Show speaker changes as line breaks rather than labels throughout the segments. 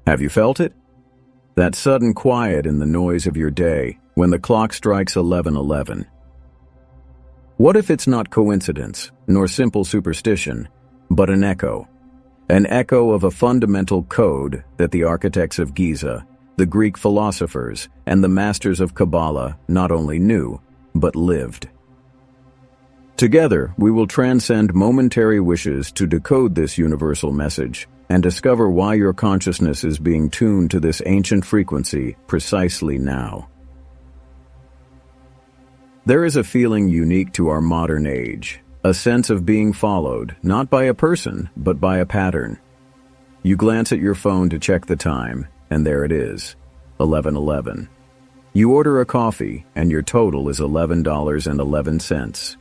Have you felt it? That sudden quiet in the noise of your day when the clock strikes 11:11. What if it's not coincidence, nor simple superstition, but an echo? An echo of a fundamental code that the architects of Giza, the Greek philosophers, and the masters of Kabbalah not only knew, but lived. Together, we will transcend momentary wishes to decode this universal message and discover why your consciousness is being tuned to this ancient frequency precisely now. There is a feeling unique to our modern age, a sense of being followed, not by a person, but by a pattern. You glance at your phone to check the time, and there it is, 11:11. You order a coffee, and your total is $11.11.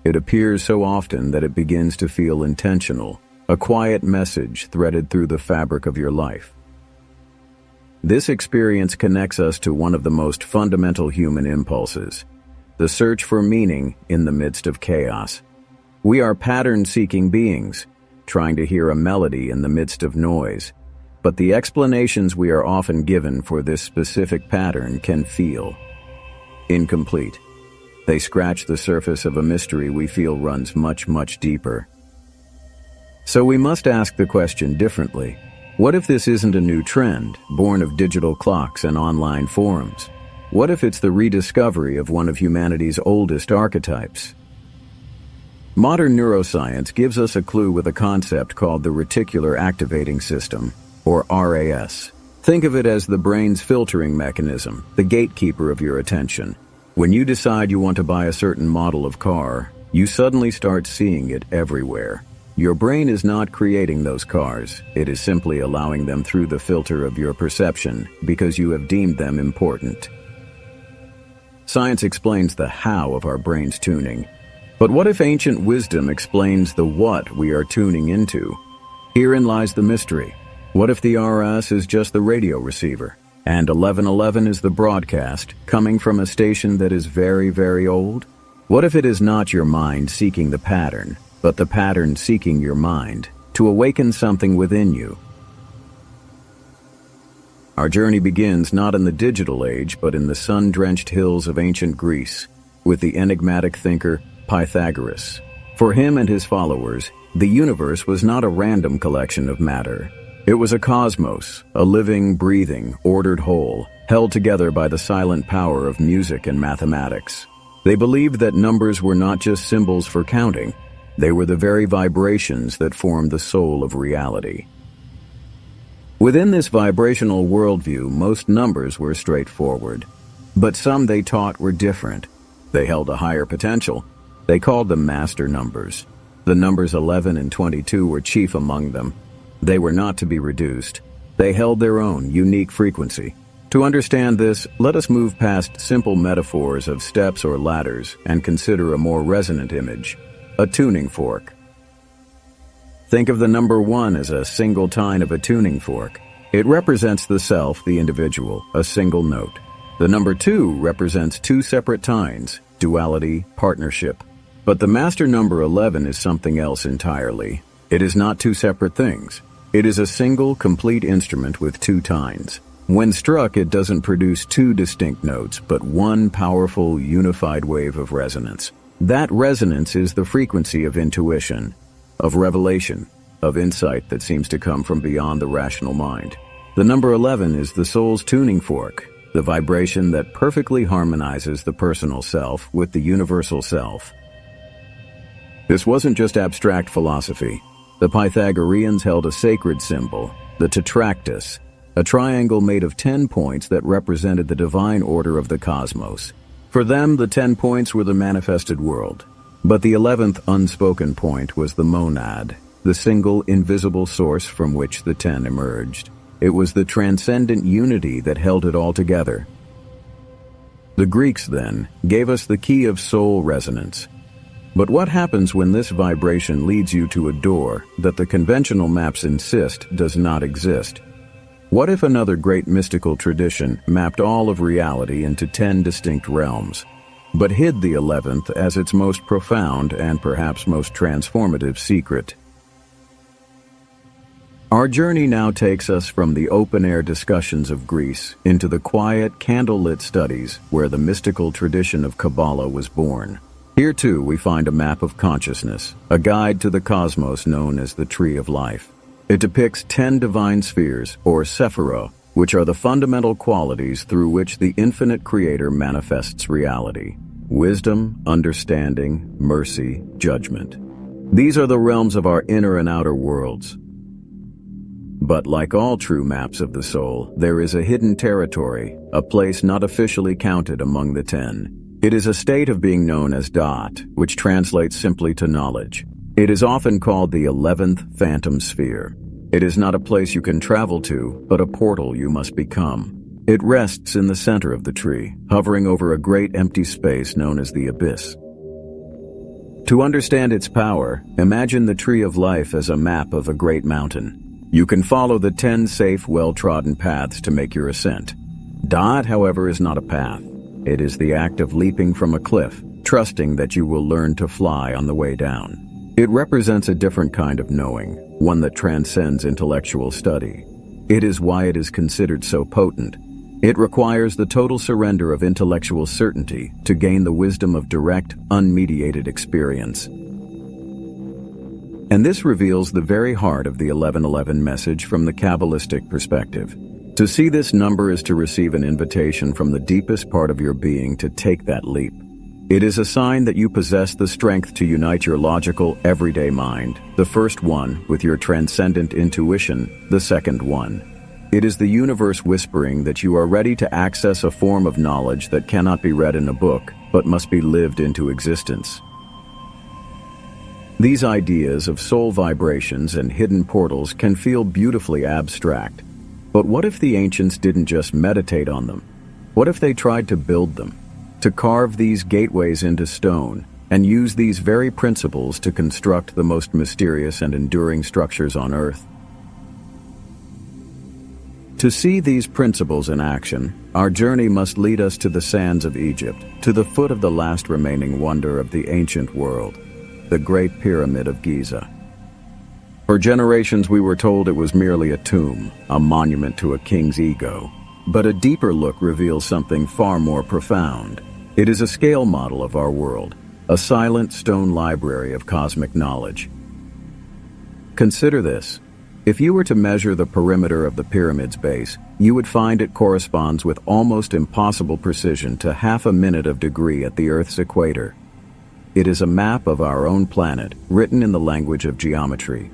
It appears so often that it begins to feel intentional, a quiet message threaded through the fabric of your life. This experience connects us to one of the most fundamental human impulses, the search for meaning in the midst of chaos. We are pattern-seeking beings, trying to hear a melody in the midst of noise, but the explanations we are often given for this specific pattern can feel incomplete. They scratch the surface of a mystery we feel runs much, much deeper. So we must ask the question differently. What if this isn't a new trend, born of digital clocks and online forums? What if it's the rediscovery of one of humanity's oldest archetypes? Modern neuroscience gives us a clue with a concept called the reticular activating system, or RAS. Think of it as the brain's filtering mechanism, the gatekeeper of your attention. When you decide you want to buy a certain model of car, you suddenly start seeing it everywhere. Your brain is not creating those cars, it is simply allowing them through the filter of your perception because you have deemed them important. Science explains the how of our brain's tuning. But what if ancient wisdom explains the what we are tuning into? Herein lies the mystery. What if the RS is just the radio receiver, and 11:11 is the broadcast coming from a station that is very, very old? What if it is not your mind seeking the pattern, but the pattern seeking your mind to awaken something within you? Our journey begins not in the digital age, but in the sun-drenched hills of ancient Greece, with the enigmatic thinker Pythagoras. For him and his followers, the universe was not a random collection of matter. It was a cosmos, a living, breathing, ordered whole, held together by the silent power of music and mathematics. They believed that numbers were not just symbols for counting, they were the very vibrations that formed the soul of reality. Within this vibrational worldview, most numbers were straightforward, but some they taught were different. They held a higher potential. They called them master numbers. The numbers 11 and 22 were chief among them. They were not to be reduced. They held their own unique frequency. To understand this, let us move past simple metaphors of steps or ladders and consider a more resonant image, a tuning fork. Think of the number 1 as a single tine of a tuning fork. It represents the self, the individual, a single note. The number 2 represents 2 separate tines, duality, partnership. But the master number 11 is something else entirely. It is not 2 separate things. It is a single, complete instrument with 2 tines. When struck, it doesn't produce 2 distinct notes, but one powerful, unified wave of resonance. That resonance is the frequency of intuition, of revelation, of insight that seems to come from beyond the rational mind. The number 11 is the soul's tuning fork, the vibration that perfectly harmonizes the personal self with the universal self. This wasn't just abstract philosophy. The Pythagoreans held a sacred symbol, the tetractys, a triangle made of 10 points that represented the divine order of the cosmos. For them, the 10 points were the manifested world. But the 11th unspoken point was the monad, the single invisible source from which the 10 emerged. It was the transcendent unity that held it all together. The Greeks, then, gave us the key of soul resonance. But what happens when this vibration leads you to a door that the conventional maps insist does not exist? What if another great mystical tradition mapped all of reality into 10 distinct realms, but hid the 11th as its most profound and perhaps most transformative secret? Our journey now takes us from the open-air discussions of Greece into the quiet, candlelit studies where the mystical tradition of Kabbalah was born. Here too we find a map of consciousness, a guide to the cosmos known as the Tree of Life. It depicts 10 divine spheres, or sephira, which are the fundamental qualities through which the infinite creator manifests reality. Wisdom, understanding, mercy, judgment. These are the realms of our inner and outer worlds. But like all true maps of the soul, there is a hidden territory, a place not officially counted among the 10. It is a state of being known as Dot, which translates simply to knowledge. It is often called the 11th phantom sphere. It is not a place you can travel to, but a portal you must become. It rests in the center of the tree, hovering over a great empty space known as the abyss. To understand its power, imagine the Tree of Life as a map of a great mountain. You can follow the 10 safe, well-trodden paths to make your ascent. Dot, however, is not a path. It is the act of leaping from a cliff, trusting that you will learn to fly on the way down. It represents a different kind of knowing, one that transcends intellectual study. It is why it is considered so potent. It requires the total surrender of intellectual certainty to gain the wisdom of direct, unmediated experience. And this reveals the very heart of the 1111 message from the Kabbalistic perspective. To see this number is to receive an invitation from the deepest part of your being to take that leap. It is a sign that you possess the strength to unite your logical, everyday mind, the first one, with your transcendent intuition, the second one. It is the universe whispering that you are ready to access a form of knowledge that cannot be read in a book, but must be lived into existence. These ideas of soul vibrations and hidden portals can feel beautifully abstract. But what if the ancients didn't just meditate on them? What if they tried to build them, to carve these gateways into stone, and use these very principles to construct the most mysterious and enduring structures on Earth? To see these principles in action, our journey must lead us to the sands of Egypt, to the foot of the last remaining wonder of the ancient world, the Great Pyramid of Giza. For generations we were told it was merely a tomb, a monument to a king's ego. But a deeper look reveals something far more profound. It is a scale model of our world, a silent stone library of cosmic knowledge. Consider this. If you were to measure the perimeter of the pyramid's base, you would find it corresponds with almost impossible precision to half a minute of degree at the Earth's equator. It is a map of our own planet, written in the language of geometry.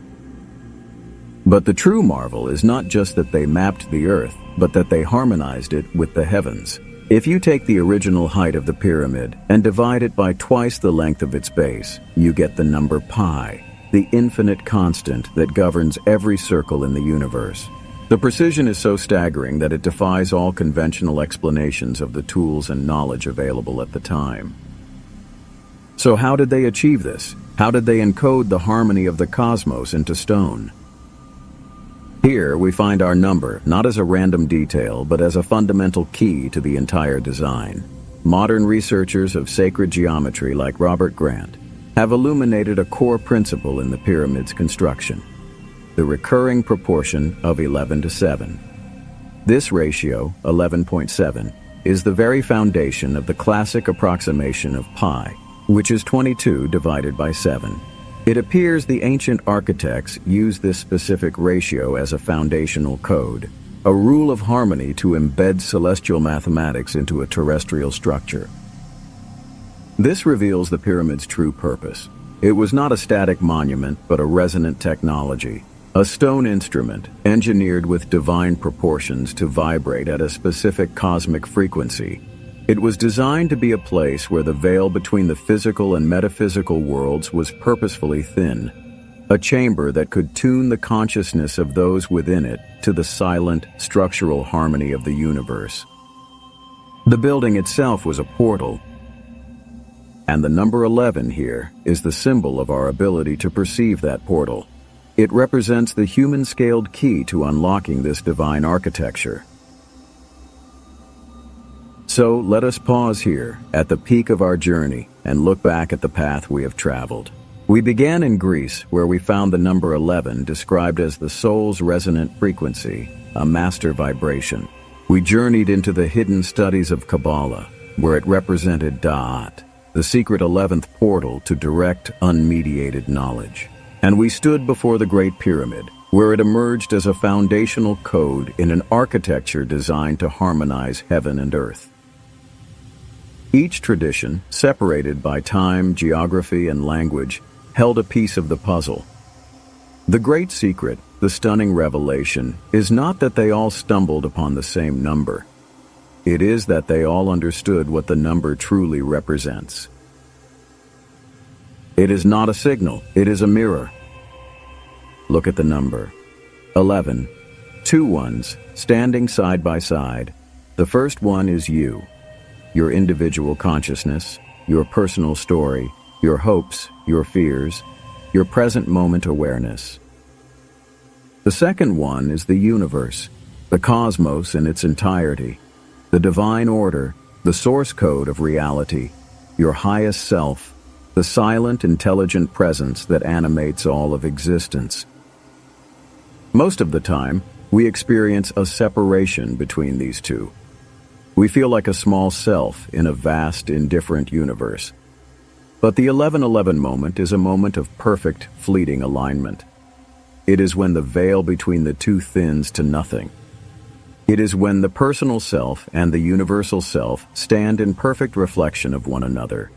But the true marvel is not just that they mapped the Earth, but that they harmonized it with the heavens. If you take the original height of the pyramid and divide it by twice the length of its base, you get the number pi, the infinite constant that governs every circle in the universe. The precision is so staggering that it defies all conventional explanations of the tools and knowledge available at the time. So how did they achieve this? How did they encode the harmony of the cosmos into stone? Here we find our number, not as a random detail, but as a fundamental key to the entire design. Modern researchers of sacred geometry like Robert Grant have illuminated a core principle in the pyramid's construction: the recurring proportion of 11:7. This ratio, 11.7, is the very foundation of the classic approximation of pi, which is 22 divided by 7. It appears the ancient architects used this specific ratio as a foundational code, a rule of harmony to embed celestial mathematics into a terrestrial structure. This reveals the pyramid's true purpose. It was not a static monument, but a resonant technology, a stone instrument engineered with divine proportions to vibrate at a specific cosmic frequency. It was designed to be a place where the veil between the physical and metaphysical worlds was purposefully thin, a chamber that could tune the consciousness of those within it to the silent, structural harmony of the universe. The building itself was a portal, and the number 11 here is the symbol of our ability to perceive that portal. It represents the human-scaled key to unlocking this divine architecture. So let us pause here, at the peak of our journey, and look back at the path we have traveled. We began in Greece, where we found the number 11 described as the soul's resonant frequency, a master vibration. We journeyed into the hidden studies of Kabbalah, where it represented Da'at, the secret 11th portal to direct, unmediated knowledge. And we stood before the Great Pyramid, where it emerged as a foundational code in an architecture designed to harmonize heaven and earth. Each tradition, separated by time, geography, and language, held a piece of the puzzle. The great secret, the stunning revelation, is not that they all stumbled upon the same number. It is that they all understood what the number truly represents. It is not a signal, it is a mirror. Look at the number. 11. Two ones, standing side by side. The first one is you. Your individual consciousness, your personal story, your hopes, your fears, your present moment awareness. The second one is the universe, the cosmos in its entirety, the divine order, the source code of reality, your highest self, the silent, intelligent presence that animates all of existence. Most of the time, we experience a separation between these two. We feel like a small self in a vast, indifferent universe. But the 11:11 moment is a moment of perfect, fleeting alignment. It is when the veil between the two thins to nothing. It is when the personal self and the universal self stand in perfect reflection of one another.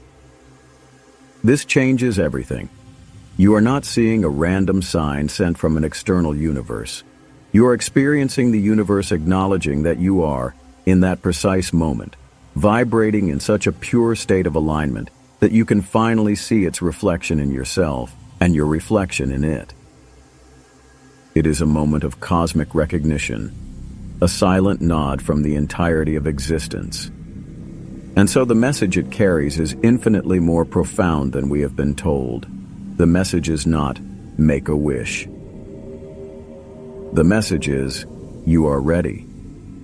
This changes everything. You are not seeing a random sign sent from an external universe. You are experiencing the universe acknowledging that you are, in that precise moment, vibrating in such a pure state of alignment that you can finally see its reflection in yourself and your reflection in it. It is a moment of cosmic recognition, a silent nod from the entirety of existence. And so the message it carries is infinitely more profound than we have been told. The message is not, make a wish. The message is, you are ready.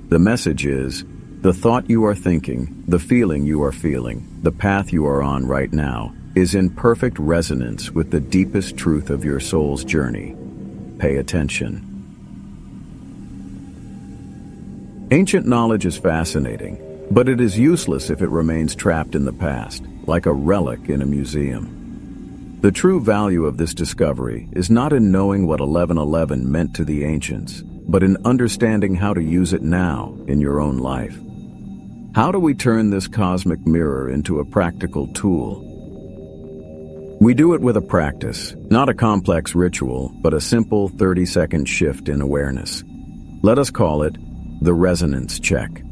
The message is, the thought you are thinking, the feeling you are feeling, the path you are on right now, is in perfect resonance with the deepest truth of your soul's journey. Pay attention. Ancient knowledge is fascinating, but it is useless if it remains trapped in the past, like a relic in a museum. The true value of this discovery is not in knowing what 11:11 meant to the ancients, but in understanding how to use it now in your own life. How do we turn this cosmic mirror into a practical tool? We do it with a practice, not a complex ritual, but a simple 30-second shift in awareness. Let us call it the resonance check.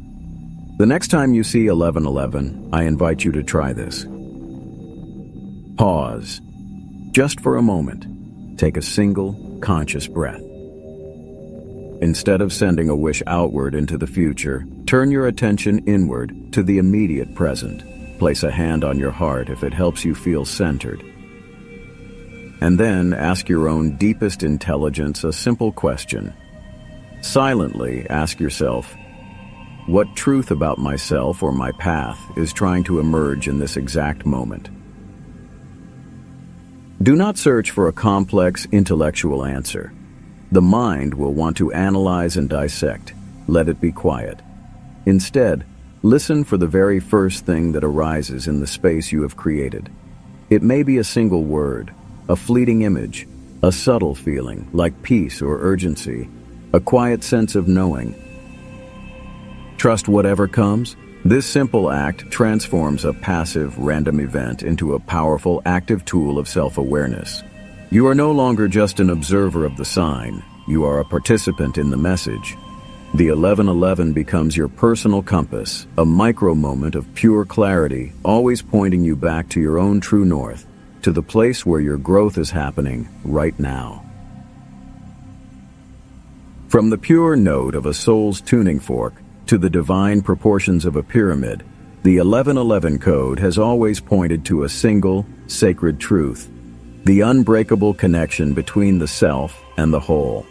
The next time you see 11:11, I invite you to try this. Pause. Just for a moment, take a single, conscious breath. Instead of sending a wish outward into the future, turn your attention inward to the immediate present. Place a hand on your heart if it helps you feel centered. And then ask your own deepest intelligence a simple question. Silently ask yourself, what truth about myself or my path is trying to emerge in this exact moment? Do not search for a complex intellectual answer. The mind will want to analyze and dissect. Let it be quiet. Instead, listen for the very first thing that arises in the space you have created. It may be a single word, a fleeting image, a subtle feeling like peace or urgency, a quiet sense of knowing. Trust whatever comes. This simple act transforms a passive, random event into a powerful, active tool of self-awareness. You are no longer just an observer of the sign. You are a participant in the message. The 11:11 becomes your personal compass, a micro moment of pure clarity, always pointing you back to your own true north, to the place where your growth is happening right now. From the pure note of a soul's tuning fork to the divine proportions of a pyramid, the 11:11 code has always pointed to a single, sacred truth, the unbreakable connection between the self and the whole.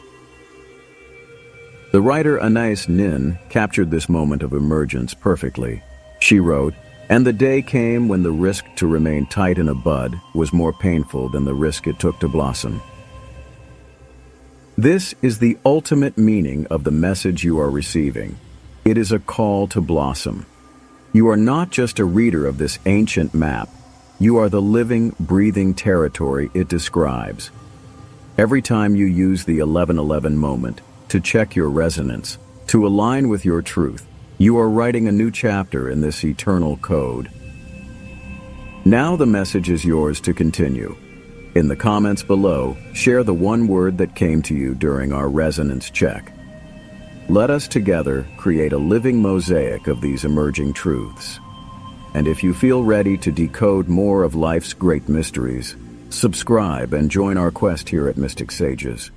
The writer Anais Nin captured this moment of emergence perfectly. She wrote, And the day came when the risk to remain tight in a bud was more painful than the risk it took to blossom. This is the ultimate meaning of the message you are receiving. It is a call to blossom. You are not just a reader of this ancient map. You are the living, breathing territory it describes. Every time you use the 1111 moment to check your resonance, to align with your truth, you are writing a new chapter in this eternal code. Now the message is yours to continue. In the comments below, share the one word that came to you during our resonance check. Let us together create a living mosaic of these emerging truths. And if you feel ready to decode more of life's great mysteries, subscribe and join our quest here at Mystic Sages.